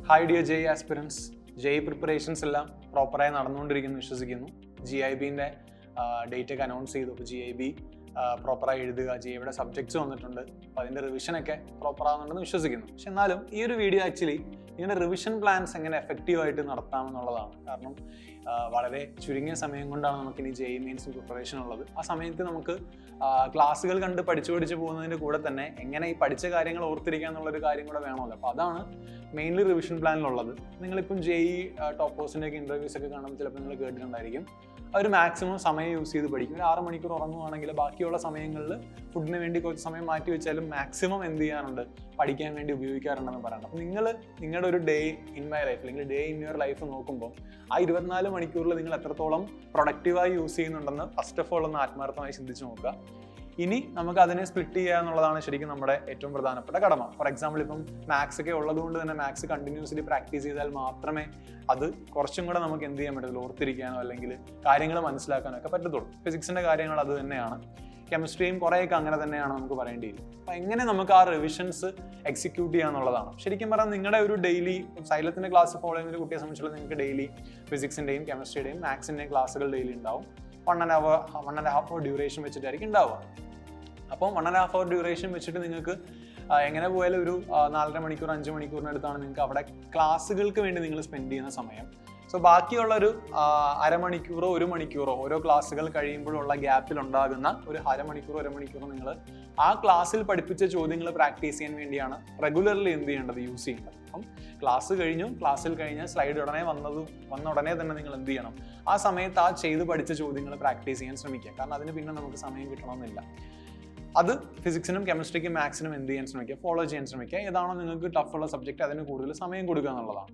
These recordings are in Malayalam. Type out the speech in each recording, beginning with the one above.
Hi dear J aspirants, J preparations എല്ലാം പ്രോപ്പറായി നടന്നുകൊണ്ടിരിക്കുന്നു വിശ്വസിക്കുന്നു. GIBന്റെ ഡേറ്റ് ഒക്കെ അനൗൺസ് ചെയ്തു. അപ്പോൾ GIB പ്രോപ്പറായി എഴുതുക. GIBയുടെ സബ്ജക്ട്സ് വന്നിട്ടുണ്ട്. അപ്പോൾ അതിൻ്റെ റിവിഷനൊക്കെ പ്രോപ്പറാകുന്നുണ്ടെന്ന് വിശ്വസിക്കുന്നു. പക്ഷെ എന്നാലും ഈ ഒരു വീഡിയോ ആക്ച്വലി നിങ്ങളുടെ റിവിഷൻ പ്ലാൻസ് എങ്ങനെ എഫക്റ്റീവായിട്ട് നടത്താമെന്നുള്ളതാണ്. കാരണം വളരെ ചുരുങ്ങിയ സമയം കൊണ്ടാണ് നമുക്കിനി JEE മെയിൻസ് പ്രിപ്പറേഷൻ ഉള്ളത്. ആ സമയത്ത് നമുക്ക് ക്ലാസ്സുകൾ കണ്ട് പഠിച്ചു പോകുന്നതിൻ്റെ കൂടെ തന്നെ എങ്ങനെ ഈ പഠിച്ച കാര്യങ്ങൾ ഓർത്തിരിക്കുക എന്നുള്ളൊരു കാര്യം കൂടെ വേണമല്ലോ. അപ്പോൾ അതാണ് മെയിൻലി റിവിഷൻ പ്ലാനിലുള്ളത്. നിങ്ങളിപ്പം JEE ടോപ്പേഴ്സിൻ്റെയൊക്കെ ഇൻ്റർവ്യൂസ് ഒക്കെ കാണുമ്പോൾ ചിലപ്പോൾ നിങ്ങൾ കേട്ടിട്ടുണ്ടായിരിക്കും, അവർ മാക്സിമം സമയം യൂസ് ചെയ്ത് പഠിക്കും. ഒരു 6 മണിക്കൂർ ഉറങ്ങുവാണെങ്കിൽ ബാക്കിയുള്ള സമയങ്ങളിൽ ഫുഡിന് വേണ്ടി കുറച്ച് സമയം മാറ്റി വെച്ചാലും മാക്സിമം എന്ത് ചെയ്യാറുണ്ട്, പഠിക്കാൻ വേണ്ടി ഉപയോഗിക്കാറുണ്ടെന്ന് പറയുന്നത്. അപ്പോൾ നിങ്ങൾ നിങ്ങളുടെ ഒരു ഡേ ഇൻ മൈ ലൈഫ് അല്ലെങ്കിൽ ഡേ ഇൻ യുവർ ലൈഫ് നോക്കുമ്പോൾ ആ 24 മണിക്കൂറിൽ നിങ്ങൾ എത്രത്തോളം പ്രൊഡക്റ്റീവായി യൂസ് ചെയ്യുന്നുണ്ടെന്ന് ഫസ്റ്റ് ഓഫ് ഓൾ ഒന്ന് ആത്മാർത്ഥമായി ചിന്തിച്ച് നോക്കുക. ഇനി നമുക്ക് അതിനെ സ്പ്ലിറ്റ് ചെയ്യുക എന്നുള്ളതാണ് ശരിക്കും നമ്മുടെ ഏറ്റവും പ്രധാനപ്പെട്ട കടമ. ഫോർ എക്സാമ്പിൾ, ഇപ്പം മാത്സ് ഒക്കെ ഉള്ളതുകൊണ്ട് തന്നെ മാത്സ് കണ്ടിന്യൂസ്ലി പ്രാക്ടീസ് ചെയ്താൽ മാത്രമേ അത് കുറച്ചും കൂടെ നമുക്ക് എന്ത് ചെയ്യാൻ പറ്റുള്ളൂ, ഓർത്തിരിക്കാനോ അല്ലെങ്കിൽ കാര്യങ്ങൾ മനസ്സിലാക്കാനോ ഒക്കെ പറ്റത്തുള്ളൂ. ഫിസിക്സിൻ്റെ കാര്യങ്ങൾ അത് തന്നെയാണ്, കെമിസ്ട്രിയും കുറേയൊക്കെ അങ്ങനെ തന്നെയാണ് നമുക്ക് പറയേണ്ടിയിരിക്കും. അപ്പം എങ്ങനെ നമുക്ക് ആ റിവിഷൻസ് എക്സിക്യൂട്ട് ചെയ്യുക എന്നുള്ളതാണ്. ശരിക്കും പറഞ്ഞാൽ നിങ്ങളുടെ ഒരു ഡെയിലി സൈലത്തിൻ്റെ ക്ലാസ് ഫോളോ ചെയ്യുന്ന ഒരു കുട്ടിയെ സംബന്ധിച്ചുള്ള നിങ്ങൾക്ക് ഡെയിലി ഫിസിക്സിൻ്റെയും കെമിസ്ട്രിയുടെയും മാത്സിൻ്റെയും ക്ലാസ്സുകൾ ഡെയിലി ഉണ്ടാവും. 1.5 hour ഡ്യൂറേഷൻ വെച്ചിട്ടായിരിക്കും ഉണ്ടാവുക. അപ്പം 1.5 hour ഡ്യൂറേഷൻ വെച്ചിട്ട് നിങ്ങൾക്ക് എങ്ങനെ പോയാലും ഒരു 4.5 മണിക്കൂർ 5 മണിക്കൂറിനടുത്താണ് നിങ്ങൾക്ക് അവിടെ ക്ലാസ്സുകൾക്ക് വേണ്ടി നിങ്ങൾ സ്പെൻഡ് ചെയ്യുന്ന സമയം. സോ ബാക്കിയുള്ളൊരു 1/2 മണിക്കൂറോ 1 മണിക്കൂറോ ഓരോ ക്ലാസ്സുകൾ കഴിയുമ്പോഴുള്ള ഗ്യാപ്പിൽ ഉണ്ടാകുന്ന ഒരു 1/2 മണിക്കൂറോ 1 മണിക്കൂറോ നിങ്ങൾ ആ ക്ലാസ്സിൽ പഠിപ്പിച്ച ചോദ്യങ്ങൾ പ്രാക്ടീസ് ചെയ്യാൻ വേണ്ടിയാണ് റെഗുലർലി എന്ത് ചെയ്യേണ്ടത്, യൂസ് ചെയ്യേണ്ടത്. അപ്പം ക്ലാസ്സിൽ കഴിഞ്ഞ് സ്ലൈഡ് വന്ന ഉടനെ തന്നെ നിങ്ങൾ എന്ത് ചെയ്യണം, ആ സമയത്ത് ആ ചെയ്ത് പഠിച്ച ചോദ്യങ്ങൾ പ്രാക്ടീസ് ചെയ്യാൻ ശ്രമിക്കുക. കാരണം അതിന് പിന്നെ നമുക്ക് സമയം കിട്ടണമെന്നില്ല. അത് ഫിസിക്സിനും കെമിസ്ട്രിക്കും മാത്സിനും എന്ത് ചെയ്യാൻ ശ്രമിക്കുക, ഫോളോ ചെയ്യാൻ ശ്രമിക്കുക. ഏതാണോ നിങ്ങൾക്ക് ടഫുള്ള സബ്ജക്റ്റ് അതിന് കൂടുതൽ സമയം കൊടുക്കുക എന്നുള്ളതാണ്.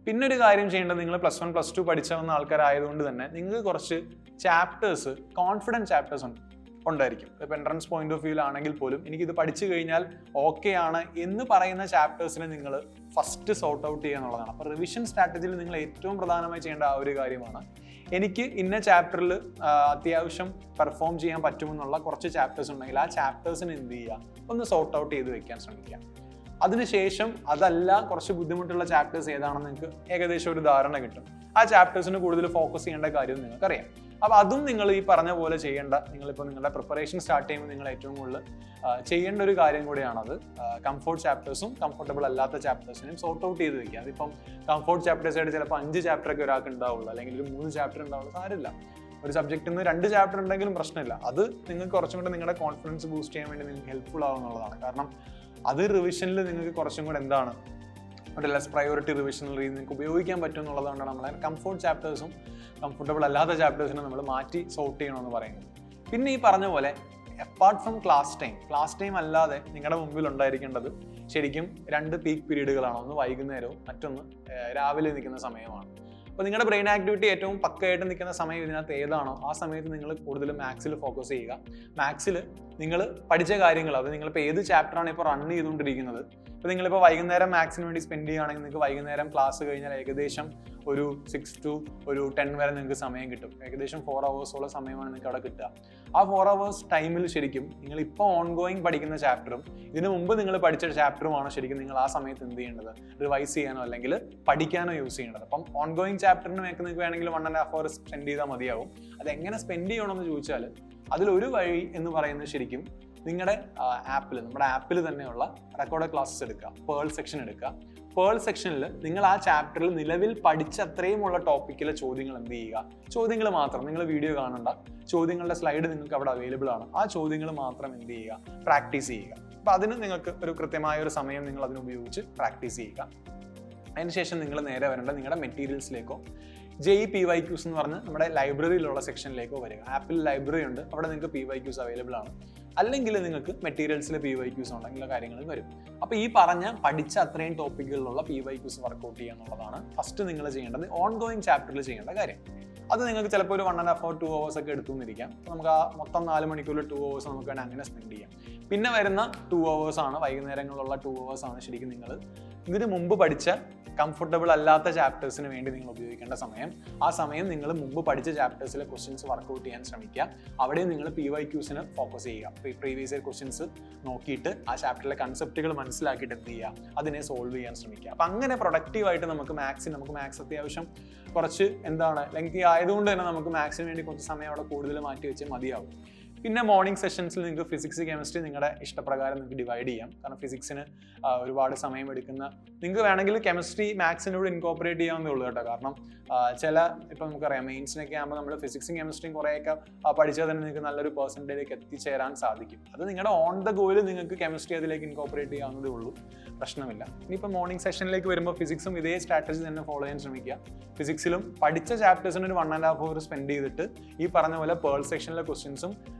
പിന്നെ ഒരു കാര്യം ചെയ്യേണ്ടത്, നിങ്ങൾ +1 +2 പഠിച്ചു വന്ന ആൾക്കാരായതുകൊണ്ട് തന്നെ നിങ്ങൾക്ക് കുറച്ച് ചാപ്റ്റേഴ്സ്, കോൺഫിഡൻറ്റ് ചാപ്റ്റേഴ്സ് ഉണ്ടായിരിക്കും. ഇപ്പോൾ എൻട്രൻസ് പോയിന്റ് ഓഫ് വ്യൂ ആണെങ്കിൽ പോലും എനിക്കിത് പഠിച്ചു കഴിഞ്ഞാൽ ഓക്കെ ആണ് എന്ന് പറയുന്ന ചാപ്റ്റേഴ്സിനെ നിങ്ങൾ ഫസ്റ്റ് സോർട്ട് ഔട്ട് ചെയ്യുക എന്നുള്ളതാണ്. അപ്പോൾ റിവിഷൻ സ്ട്രാറ്റജിയിൽ നിങ്ങൾ ഏറ്റവും പ്രധാനമായി ചെയ്യേണ്ട ആ ഒരു കാര്യമാണ്, എനിക്ക് ഇന്ന ചാപ്റ്ററിൽ അത്യാവശ്യം പെർഫോം ചെയ്യാൻ പറ്റുമെന്നുള്ള കുറച്ച് ചാപ്റ്റേഴ്സ് ഉണ്ടെങ്കിൽ ആ ചാപ്റ്റേഴ്സിന് എന്ത് ചെയ്യുക, ഒന്ന് സോർട്ട് ഔട്ട് ചെയ്ത് വെക്കാൻ ശ്രമിക്കുക. അതിനുശേഷം അതല്ല കുറച്ച് ബുദ്ധിമുട്ടുള്ള ചാപ്റ്റേഴ്സ് ഏതാണെന്ന് നിങ്ങൾക്ക് ഏകദേശം ഒരു ധാരണ കിട്ടും. ആ ചാപ്റ്റേഴ്സിന് കൂടുതൽ ഫോക്കസ് ചെയ്യേണ്ട കാര്യം നിങ്ങൾക്കറിയാം. അപ്പോൾ അതും നിങ്ങൾ ഈ പറഞ്ഞ പോലെ ചെയ്യേണ്ട, നിങ്ങളിപ്പോൾ നിങ്ങളുടെ പ്രിപ്പറേഷൻ സ്റ്റാർട്ട് ചെയ്യുമ്പോൾ നിങ്ങൾ ഏറ്റവും കൂടുതൽ ചെയ്യേണ്ട ഒരു കാര്യം കൂടിയാണത്. കംഫോർട്ട് ചാപ്റ്റേഴ്സും കംഫർട്ടബിൾ അല്ലാത്ത ചാപ്റ്റേഴ്സിനെയും സോർട്ട് ഔട്ട് ചെയ്ത് വെക്കുക. അതിപ്പം കംഫോർട്ട് ചാപ്റ്റേഴ്സ് ആയിട്ട് ചിലപ്പോൾ 5 ചാപ്റ്ററൊക്കെ ഒരാൾക്ക് ഉണ്ടാവുള്ളൂ, അല്ലെങ്കിൽ ഒരു 3 ചാപ്റ്റർ ഉണ്ടാവുള്ളൂ, സാരമില്ല. ഒരു സബ്ജക്റ്റിൽ നിന്ന് 2 ചാപ്റ്റർ ഉണ്ടെങ്കിലും പ്രശ്നമില്ല. അത് നിങ്ങൾക്ക് കുറച്ചും കൂടെ നിങ്ങളുടെ കോൺഫിഡൻസ് ബൂസ്റ്റ് ചെയ്യാൻ വേണ്ടി നിങ്ങൾക്ക് ഹെൽപ്ഫുൾ ആവുന്നുള്ളതാണ്. കാരണം അത് റിവിഷനിൽ നിങ്ങൾക്ക് കുറച്ചും കൂടെ എന്താണ് ഒരു ലെസ് പ്രയോറിറ്റി റിവിഷണൽ രീതി നിങ്ങൾക്ക് ഉപയോഗിക്കാൻ പറ്റും എന്നുള്ളതുകൊണ്ടാണ് നമ്മളെ കംഫോർട്ട് ചാപ്റ്റേഴ്സും കംഫർട്ടബിൾ അല്ലാത്ത ചാപ്റ്റേഴ്സിനെ നമ്മൾ മാറ്റി സോർട്ട് ചെയ്യണമെന്ന് പറയുന്നത്. പിന്നെ ഈ പറഞ്ഞ പോലെ അപ്പാർട്ട് ഫ്രം ക്ലാസ് ടൈം അല്ലാതെ നിങ്ങളുടെ മുമ്പിൽ ഉണ്ടായിരിക്കേണ്ടത് ശരിക്കും 2 പീക്ക് പീരീഡുകളാണ്. ഒന്ന് വൈകുന്നേരവും മറ്റൊന്ന് രാവിലെ നിൽക്കുന്ന സമയമാണ്. അപ്പോൾ നിങ്ങളുടെ ബ്രെയിൻ ആക്ടിവിറ്റി ഏറ്റവും പക്കയായിട്ട് നിൽക്കുന്ന സമയം ഇതിനകത്ത് ഏതാണോ ആ സമയത്ത് നിങ്ങൾ കൂടുതലും മാത്സിൽ ഫോക്കസ് ചെയ്യുക. മാത്സിൽ നിങ്ങൾ പഠിച്ച കാര്യങ്ങൾ, അത് നിങ്ങളിപ്പോൾ ഏത് ചാപ്റ്ററാണ് ഇപ്പോൾ റൺ ചെയ്തുകൊണ്ടിരിക്കുന്നത്, ഇപ്പോൾ നിങ്ങളിപ്പോൾ വൈകുന്നേരം മാത്സിന് വേണ്ടി സ്പെൻഡ് ചെയ്യുകയാണെങ്കിൽ നിങ്ങൾക്ക് വൈകുന്നേരം ക്ലാസ് കഴിഞ്ഞാൽ ഏകദേശം ഒരു 6 to 10 വരെ നിങ്ങൾക്ക് സമയം കിട്ടും. ഏകദേശം 4 hours സമയമാണ് നിങ്ങൾക്ക് അവിടെ കിട്ടുക. ആ 4 hours ടൈമിൽ ശരിക്കും നിങ്ങൾ ഇപ്പോൾ ഓൺഗോയിങ് പഠിക്കുന്ന ചാപ്റ്ററും ഇതിനു മുമ്പ് നിങ്ങൾ പഠിച്ച ചാപ്റ്ററുമാണ് ശരിക്കും നിങ്ങൾ ആ സമയത്ത് എന്ത് ചെയ്യേണ്ടത്, റിവൈസ് ചെയ്യാനോ അല്ലെങ്കിൽ പഠിക്കാനോ യൂസ് ചെയ്യേണ്ടത്. അപ്പം ഓൺഗോയിങ് ചാപ്റ്ററിന് നിങ്ങൾക്ക് വേണമെങ്കിൽ 1.5 hour സ്പെൻഡ് ചെയ്താൽ മതിയാവും. അത് എങ്ങനെ സ്പെൻഡ് ചെയ്യണമെന്ന് ചോദിച്ചാൽ അതിലൊരു വഴി എന്ന് പറയുന്നത് ശരിക്കും നിങ്ങളുടെ നമ്മുടെ ആപ്പിൽ തന്നെയുള്ള റെക്കോർഡ് ക്ലാസ്സസ് എടുക്കുക, പേൾ സെക്ഷൻ എടുക്കുക. പേൾ സെക്ഷനിൽ നിങ്ങൾ ആ ചാപ്റ്ററിൽ നിലവിൽ പഠിച്ച അത്രയുമുള്ള ടോപ്പിക്കിലെ ചോദ്യങ്ങൾ എന്ത് ചെയ്യുക, ചോദ്യങ്ങൾ മാത്രം, നിങ്ങൾ വീഡിയോ കാണണ്ട, ചോദ്യങ്ങളുടെ സ്ലൈഡ് നിങ്ങൾക്ക് അവിടെ അവൈലബിൾ ആണ്, ആ ചോദ്യങ്ങൾ മാത്രം എന്ത് ചെയ്യുക, പ്രാക്ടീസ് ചെയ്യുക. അപ്പോൾ അതിന് നിങ്ങൾക്ക് ഒരു കൃത്യമായ ഒരു സമയം നിങ്ങൾ അതിന് ഉപയോഗിച്ച് പ്രാക്ടീസ് ചെയ്യുക. അതിനുശേഷം നിങ്ങൾ നേരെ വരേണ്ട നിങ്ങളുടെ മെറ്റീരിയൽസിലേക്കോ JEE PYQs എന്ന് പറഞ്ഞ് നമ്മുടെ ലൈബ്രറിയിലുള്ള സെക്ഷനിലേക്കോ വരിക. ആപ്പിൽ ലൈബ്രറി ഉണ്ട്, അവിടെ നിങ്ങൾക്ക് PYQs അവൈലബിൾ ആണ്. അല്ലെങ്കിൽ നിങ്ങൾക്ക് മെറ്റീരിയൽസിലെ PYQs ഉണ്ടെങ്കിൽ കാര്യങ്ങളും വരും. അപ്പോൾ ഈ പഠിച്ച അത്രയും ടോപ്പിക്കുകളിലുള്ള PYQs വർക്കൗട്ട് ചെയ്യുക എന്നുള്ളതാണ് ഫസ്റ്റ് നിങ്ങൾ ചെയ്യേണ്ടത്, ഓൺഗോയിങ് ചാപ്റ്ററിൽ ചെയ്യേണ്ട കാര്യം. അത് നിങ്ങൾക്ക് ചിലപ്പോൾ ഒരു 1.5 hour 2 hours ഒക്കെ എടുത്തുന്നിരിക്കാം. അപ്പോൾ നമുക്ക് ആ മൊത്തം 4 മണിക്കൂറിൽ 2 hours നമുക്ക് വേണമെങ്കിൽ അങ്ങനെ സ്പെൻഡ് ചെയ്യാം. പിന്നെ വരുന്ന 2 hours ആണ്, വൈകുന്നേരങ്ങളിലുള്ള 2 hours ആണ് ശരിക്കും നിങ്ങൾ ഇതിന് മുമ്പ് പഠിച്ച കംഫർട്ടബിൾ അല്ലാത്ത ചാപ്റ്റേഴ്സിന് വേണ്ടി നിങ്ങൾ ഉപയോഗിക്കേണ്ട സമയം. ആ സമയം നിങ്ങൾ മുമ്പ് പഠിച്ച ചാപ്റ്റേഴ്സിലെ ക്വസ്റ്റ്യൻസ് വർക്കൗട്ട് ചെയ്യാൻ ശ്രമിക്കുക. അവിടെ നിങ്ങൾ PYQs ഫോക്കസ് ചെയ്യുക. പ്രീവിയസ് ഇയർ ക്വസ്റ്റ്യൻസ് നോക്കിയിട്ട് ആ ചാപ്റ്ററിലെ കൺസെപ്റ്റുകൾ മനസ്സിലാക്കിയിട്ട് എന്ത് ചെയ്യുക, അതിനെ സോൾവ് ചെയ്യാൻ ശ്രമിക്കുക. അപ്പം അങ്ങനെ പ്രൊഡക്റ്റീവായിട്ട് നമുക്ക് മാത്സ് അത്യാവശ്യം കുറച്ച് ലെങ്തി ആയതുകൊണ്ട് തന്നെ നമുക്ക് മാത്സിന് വേണ്ടി കുറച്ച് സമയം അവിടെ കൂടുതൽ മാറ്റി വെച്ച് മതിയാവും. പിന്നെ മോർണിംഗ് സെഷൻസിൽ നിങ്ങൾക്ക് ഫിസിക്സ് കെമിസ്ട്രി നിങ്ങളുടെ ഇഷ്ടപ്രകാരം നിങ്ങൾക്ക് ഡിവൈഡ് ചെയ്യാം. കാരണം ഫിസിക്സിന് ഒരുപാട് സമയം എടുക്കുന്ന, നിങ്ങൾക്ക് വേണമെങ്കിൽ കെമിസ്ട്രി മാത്സിനോട് ഇൻകോപ്പറേറ്റ് ചെയ്യാവുന്നേ ഉള്ളൂ കേട്ടോ. കാരണം ഇപ്പം നമുക്കറിയാം മെയിൻസിനൊക്കെ ആകുമ്പോൾ നമ്മൾ ഫിസിക്സും കെമിസ്ട്രിയും കുറേയൊക്കെ പഠിച്ചാൽ തന്നെ നിങ്ങൾക്ക് നല്ലൊരു പെർസെൻറ്റേജിലേക്ക് എത്തിച്ചേരാൻ സാധിക്കും. അത് നിങ്ങളുടെ ഓൺ ദ ഗോയിൽ നിങ്ങൾക്ക് കെമിസ്ട്രി അതിലേക്ക് ഇൻകോപ്പറേറ്റ് ചെയ്യാവുന്നതേ ഉള്ളൂ, പ്രശ്നമില്ല. ഇനിയിപ്പോൾ മോർണിംഗ് സെഷനിലേക്ക് വരുമ്പോൾ ഫിസിക്സും ഇതേ സ്ട്രാറ്റജി തന്നെ ഫോളോ ചെയ്യാൻ ശ്രമിക്കുക. ഫിസിക്സിലും പഠിച്ച ചാപ്റ്റേഴ്സിന് ഒരു 1.5 hour സ്പെൻഡ് ചെയ്തിട്ട് ഈ പറഞ്ഞ പോലെ പേൾ സെക്ഷനിലെ ക്വസ്റ്റ്യൻസും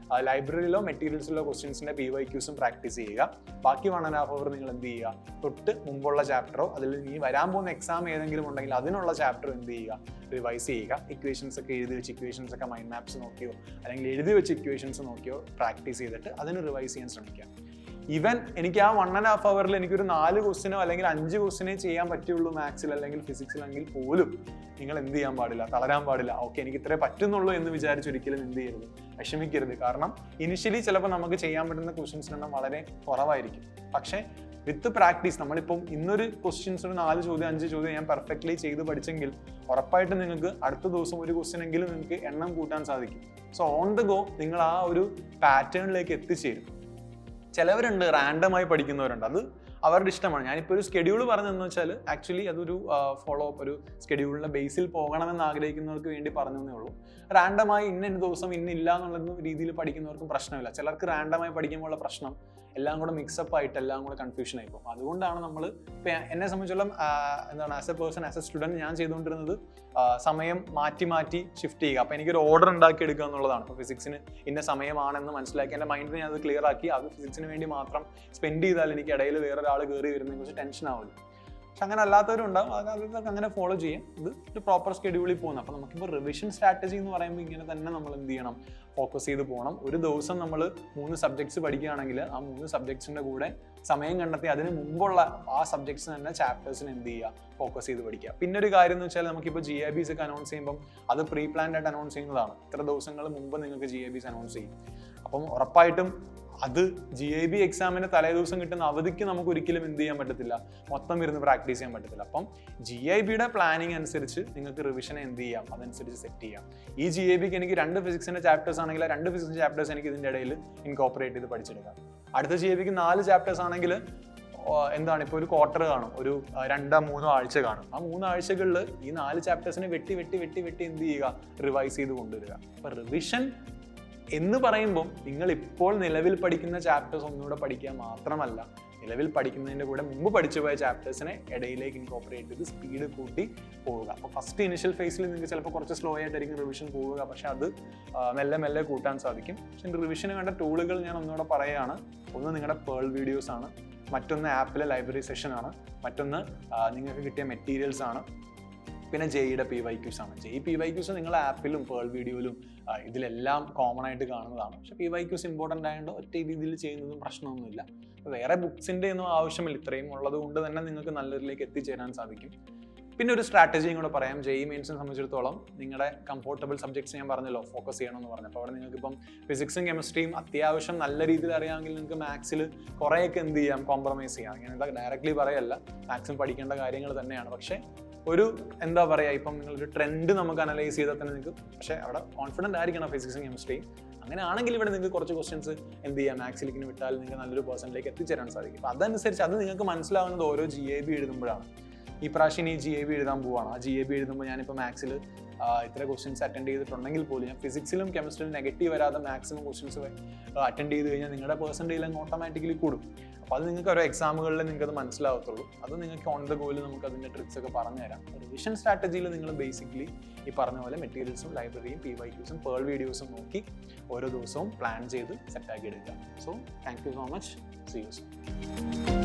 ലൈബ്രറിയിലോ മെറ്റീരിയൽസിലോ ക്വസ്റ്റ്യൻസിന്റെ PYQs പ്രാക്ടീസ് ചെയ്യുക. ബാക്കി 1.5 hour നിങ്ങൾ എന്ത് ചെയ്യുക, തൊട്ട് മുമ്പുള്ള ചാപ്റ്ററോ അതിൽ ഇനി വരാൻ പോകുന്ന എക്സാം ഏതെങ്കിലും ഉണ്ടെങ്കിൽ അതിനുള്ള ചാപ്റ്റർ എന്ത് ചെയ്യുക, റിവൈസ് ചെയ്യുക. ഇക്വേഷൻസ് ഒക്കെ എഴുതി വെച്ച് ഇക്വേഷൻസ് ഒക്കെ മൈൻഡ് മാപ്സ് നോക്കിയോ അല്ലെങ്കിൽ എഴുതി വെച്ച് ഇക്വേഷൻസ് നോക്കിയോ പ്രാക്ടീസ് ചെയ്തിട്ട് അതിന് റിവൈസ് ചെയ്യാൻ ശ്രമിക്കുക. ഈവൻ എനിക്ക് ആ 1.5 hour എനിക്കൊരു 4 ക്വസ്റ്റിനോ അല്ലെങ്കിൽ 5 ക്വസ്റ്റിനേ ചെയ്യാൻ പറ്റുള്ളൂ മാത്സിൽ അല്ലെങ്കിൽ ഫിസിക്സിലെങ്കിൽ പോലും നിങ്ങൾ എന്ത് ചെയ്യാൻ പാടില്ല, തളരാൻ പാടില്ല. ഓക്കെ, എനിക്ക് ഇത്രേ പറ്റുന്നുള്ളൂ എന്ന് വിചാരിച്ചൊരിക്കലും എന്ത് ചെയ്യരുത്, വിഷമിക്കരുത്. കാരണം ഇനിഷ്യലി ചിലപ്പോൾ നമുക്ക് ചെയ്യാൻ പറ്റുന്ന ക്വസ്റ്റ്യൻസിന് എണ്ണം വളരെ കുറവായിരിക്കും. പക്ഷേ വിത്ത് പ്രാക്ടീസ് നമ്മളിപ്പം ഇന്നൊരു ക്വസ്റ്റ്യൻസ് 4 ചോദ്യം 5 ചോദ്യം ഞാൻ പെർഫെക്റ്റ്ലി ചെയ്ത് പഠിച്ചെങ്കിൽ ഉറപ്പായിട്ടും നിങ്ങൾക്ക് അടുത്ത ദിവസം ഒരു ക്വസ്റ്റ്യൻ എങ്കിലും നിങ്ങൾക്ക് എണ്ണം കൂട്ടാൻ സാധിക്കും. സോ ഓൺ ദ ഗോ നിങ്ങൾ ആ ഒരു പാറ്റേണിലേക്ക് എത്തിച്ചേരും. ചിലവരുണ്ട് റാൻഡമായി പഠിക്കുന്നവരുണ്ട്, അത് അവരുടെ ഇഷ്ടമാണ്. ഞാനിപ്പോൾ ഒരു സ്കെഡ്യൂൾ പറഞ്ഞതെന്ന് വെച്ചാൽ ആക്ച്വലി അതൊരു ഫോളോ അപ്പ്, ഒരു സ്കെഡ്യൂളിൻ്റെ ബേസിൽ പോകണമെന്ന് ആഗ്രഹിക്കുന്നവർക്ക് വേണ്ടി പറഞ്ഞതേ ഉള്ളൂ. റാൻഡമായി ഇന്ന ദിവസം ഇന്നില്ല എന്നുള്ള രീതിയിൽ പഠിക്കുന്നവർക്കും പ്രശ്നമില്ല. ചിലർക്ക് റാൻഡമായി പഠിക്കുമ്പോൾ ഉള്ള പ്രശ്നം എല്ലാം കൂടെ മിക്സപ്പ് ആയിട്ട് എല്ലാം കൂടെ കൺഫ്യൂഷൻ ആയി പോകും. അതുകൊണ്ടാണ് നമ്മൾ ഇപ്പം എന്നെ സംബന്ധിച്ചോളം as A person, as A student ഞാൻ ചെയ്തുകൊണ്ടിരുന്നത് സമയം മാറ്റി ഷിഫ്റ്റ് ചെയ്യുക. അപ്പോൾ എനിക്കൊരു ഓർഡർ ഉണ്ടാക്കി എടുക്കുക എന്നുള്ളതാണ്. ഇപ്പോൾ ഫിസിക്സിന് ഇന്ന സമയമാണെന്ന് മനസ്സിലാക്കി എൻ്റെ മൈൻഡിൽ ഞാൻ അത് ക്ലിയർ ആക്കി അത് ഫിസിക്സിന് വേണ്ടി മാത്രം സ്പെൻഡ് ചെയ്താൽ എനിക്ക് ഇടയിൽ വേറൊരാൾ കയറി വരുന്നതിനെ കുറിച്ച് ടെൻഷൻ ആവില്ല. പക്ഷെ അങ്ങനെ അല്ലാത്തവരുണ്ടാവും, അതൊക്കെ അങ്ങനെ ഫോളോ ചെയ്യും. ഇത് ഒരു പ്രോപ്പർ സ്കെഡ്യൂളിൽ പോകുന്നത്. അപ്പോൾ നമുക്കിപ്പോൾ റിവിഷൻ സ്ട്രാറ്റജി എന്ന് പറയുമ്പോൾ ഇങ്ങനെ തന്നെ നമ്മൾ എന്ത് ചെയ്യണം, ഫോക്കസ് ചെയ്ത് പോകണം. ഒരു ദിവസം നമ്മൾ 3 സബ്ജക്ട്സ് പഠിക്കുകയാണെങ്കിൽ ആ 3 സബ്ജക്ട്സിൻ്റെ കൂടെ സമയം കണ്ടെത്തി അതിന് മുമ്പുള്ള ആ സബ്ജക്ട്സ് തന്നെ ചാപ്റ്റേഴ്സിന് എന്ത് ചെയ്യുക, ഫോക്കസ് ചെയ്ത് പഠിക്കുക. പിന്നെ ഒരു കാര്യം എന്ന് വെച്ചാൽ നമുക്കിപ്പോൾ GIBs ഒക്കെ അനൗൺസ് ചെയ്യുമ്പം അത് പ്രീ പ്ലാൻഡ് ആയിട്ട് അനൗൺസ് ചെയ്യുന്നതാണ്. ഇത്ര ദിവസങ്ങൾ മുമ്പ് നിങ്ങൾക്ക് GIBs അനൗൺസ് ചെയ്യും. അപ്പം ഉറപ്പായിട്ടും അത് GIB എക്സാമിന് തലേദിവസം കിട്ടുന്ന അവധിക്ക് നമുക്ക് ഒരിക്കലും എന്ത് ചെയ്യാൻ പറ്റത്തില്ല, മൊത്തം ഇരുന്ന് പ്രാക്ടീസ് ചെയ്യാൻ പറ്റത്തില്ല. അപ്പം GIBയുടെ പ്ലാനിങ് അനുസരിച്ച് നിങ്ങൾക്ക് റിവിഷനെ എന്ത് ചെയ്യാം, അതനുസരിച്ച് സെറ്റ് ചെയ്യാം. ഈ GIBക്ക് എനിക്ക് 2 ഫിസിക്സിൻ്റെ ചാപ്റ്റേഴ്സ് ആണെങ്കിൽ 2 ഫിസിക്സ് ചാപ്റ്റേഴ്സ് എനിക്ക് ഇതിൻ്റെ ഇടയിൽ ഇൻകോപ്പറേറ്റ് ചെയ്ത് പഠിച്ചെടുക്കാം. അടുത്ത GIBക്ക് 4 ചാപ്റ്റേഴ്സ് ആണെങ്കിൽ ഇപ്പോൾ ഒരു ക്വാർട്ടർ കാണും, ഒരു 2-3 ആഴ്ച കാണും. ആ 3 ആഴ്ചകളിൽ ഈ 4 ചാപ്റ്റേഴ്സിനെ വെട്ടി എന്ത് ചെയ്യുക, റിവൈസ് ചെയ്ത് കൊണ്ടുവരിക. അപ്പോൾ റിവിഷൻ എന്ന് പറയുമ്പോൾ നിങ്ങൾ ഇപ്പോൾ നിലവിൽ പഠിക്കുന്ന ചാപ്റ്റേഴ്സ് ഒന്നുകൂടെ പഠിക്കുക മാത്രമല്ല, നിലവിൽ പഠിക്കുന്നതിൻ്റെ കൂടെ മുമ്പ് പഠിച്ചു പോയ ചാപ്റ്റേഴ്സിനെ ഇടയിലേക്ക് ഇൻകോപ്പറേറ്റ് ചെയ്ത് സ്പീഡ് കൂട്ടി പോവുക. അപ്പോൾ ഫസ്റ്റ് ഇനിഷ്യൽ ഫേസിൽ നിങ്ങൾക്ക് ചിലപ്പോൾ കുറച്ച് സ്ലോ ആയിട്ടായിരിക്കും റിവിഷൻ പോവുക, പക്ഷെ അത് മെല്ലെ കൂട്ടാൻ സാധിക്കും. പക്ഷെ റിവിഷന് വേണ്ട ടൂളുകൾ ഞാൻ ഒന്നുകൂടെ പറയുകയാണ്. ഒന്ന് നിങ്ങളുടെ പേൾ വീഡിയോസ് ആണ്, മറ്റൊന്ന് ആപ്പിലെ ലൈബ്രറി സെഷൻ ആണ്, മറ്റൊന്ന് നിങ്ങൾക്ക് കിട്ടിയ മെറ്റീരിയൽസ് ആണ്, പിന്നെ JEEയുടെ PYQs ആണ്. PYQs നിങ്ങൾ ആപ്പിലും പേൾ വീഡിയോയിലും ഇതിലെല്ലാം കോമൺ ആയിട്ട് കാണുന്നതാണ്. പക്ഷെ PYQs ഇമ്പോർട്ടൻ്റ് ആയതുകൊണ്ട് ഒറ്റ രീതിയിൽ ചെയ്യുന്നതും പ്രശ്നമൊന്നുമില്ല. വേറെ ബുക്സിൻ്റെ ഒന്നും ആവശ്യമില്ല, ഇത്രയും ഉള്ളത് കൊണ്ട് തന്നെ നിങ്ങൾക്ക് നല്ലതിലേക്ക് എത്തിച്ചേരാൻ സാധിക്കും. പിന്നെ ഒരു സ്ട്രാറ്റജിയും കൂടെ പറയാം. JEE മെയിൻസിനെ സംബന്ധിച്ചിടത്തോളം നിങ്ങളുടെ കംഫോർട്ടബിൾ സബ്ജക്ട്സ് ഞാൻ പറഞ്ഞല്ലോ ഫോക്കസ് ചെയ്യണമെന്ന് പറഞ്ഞു. അപ്പോൾ അവിടെ നിങ്ങൾക്ക് ഇപ്പം ഫിസിക്സും കെമിസ്ട്രിയും അത്യാവശ്യം നല്ല രീതിയിൽ അറിയാമെങ്കിൽ നിങ്ങൾക്ക് മാത്സിൽ കുറേയൊക്കെ എന്ത് ചെയ്യാം, കോംപ്രമൈസ് ചെയ്യാം. അങ്ങനെ ഡയറക്റ്റ്ലി പറയല്ല, മാത്സിൽ പഠിക്കേണ്ട കാര്യങ്ങൾ തന്നെയാണ്. പക്ഷേ ഒരു ഇപ്പം നിങ്ങളൊരു ട്രെൻഡ് നമുക്ക് അനലൈസ് ചെയ്താൽ തന്നെ നിങ്ങൾക്ക്, പക്ഷേ അവിടെ കോൺഫിഡൻ്റ് ആയിരിക്കണം ഫിസിക്സും കെമിസ്ട്രിയും. അങ്ങനെ ആണെങ്കിൽ ഇവിടെ നിങ്ങൾക്ക് കുറച്ച് ക്വസ്റ്റ്യൻസ് എന്ത് ചെയ്യാം, മാത്സിലേക്ക് വിട്ടാൽ നിങ്ങൾക്ക് നല്ലൊരു പെർസെൻറ്റിലേക്ക് എത്തിച്ചേരാൻ സാധിക്കും. അപ്പോൾ അതനുസരിച്ച് അത് നിങ്ങൾക്ക് മനസ്സിലാവുന്നത് ഓരോ GIB എഴുതുമ്പോഴാണ്. ഈ പ്രാവശ്യം ഈ GIB എഴുതാൻ പോവാണ്. ആ GIB എഴുതുമ്പോൾ ഞാനിപ്പോൾ മാത്സിൽ ഇത്ര ക്വസ്റ്റ്യൻസ് അറ്റൻഡ് ചെയ്തിട്ടുണ്ടെങ്കിൽ പോലും ഞാൻ ഫിസിക്സിലും കെമിസ്ട്രിയിലും നെഗറ്റീവ് വരാതെ മാക്സിമം ക്വസ്റ്റ്യൻസ് അറ്റൻഡ് ചെയ്ത് കഴിഞ്ഞാൽ നിങ്ങളുടെ പെർസെൻറ്റേജ് അങ്ങ് ഓട്ടോമാറ്റിക്കലി കൂടും. അപ്പോൾ അത് നിങ്ങൾക്ക് ഓരോ എക്സാമുകളിൽ നിങ്ങൾക്ക് അത് മനസ്സിലാവത്തുള്ളൂ. അത് നിങ്ങൾക്ക് ഓൺ ദ ഗോയിൽ നമുക്ക് അതിൻ്റെ ട്രിക്സ് ഒക്കെ പറഞ്ഞുതരാം. റിവിഷൻ സ്ട്രാറ്റജിയിൽ നിങ്ങൾ ബേസിക്കലി ഈ പറഞ്ഞ പോലെ മെറ്റീരിയൽസും ലൈബ്രറിയും PYQസും പേൾ വീഡിയോസും നോക്കി ഓരോ ദിവസവും പ്ലാൻ ചെയ്ത് സെറ്റാക്കി എടുക്കുക. So thank you so much. See you soon.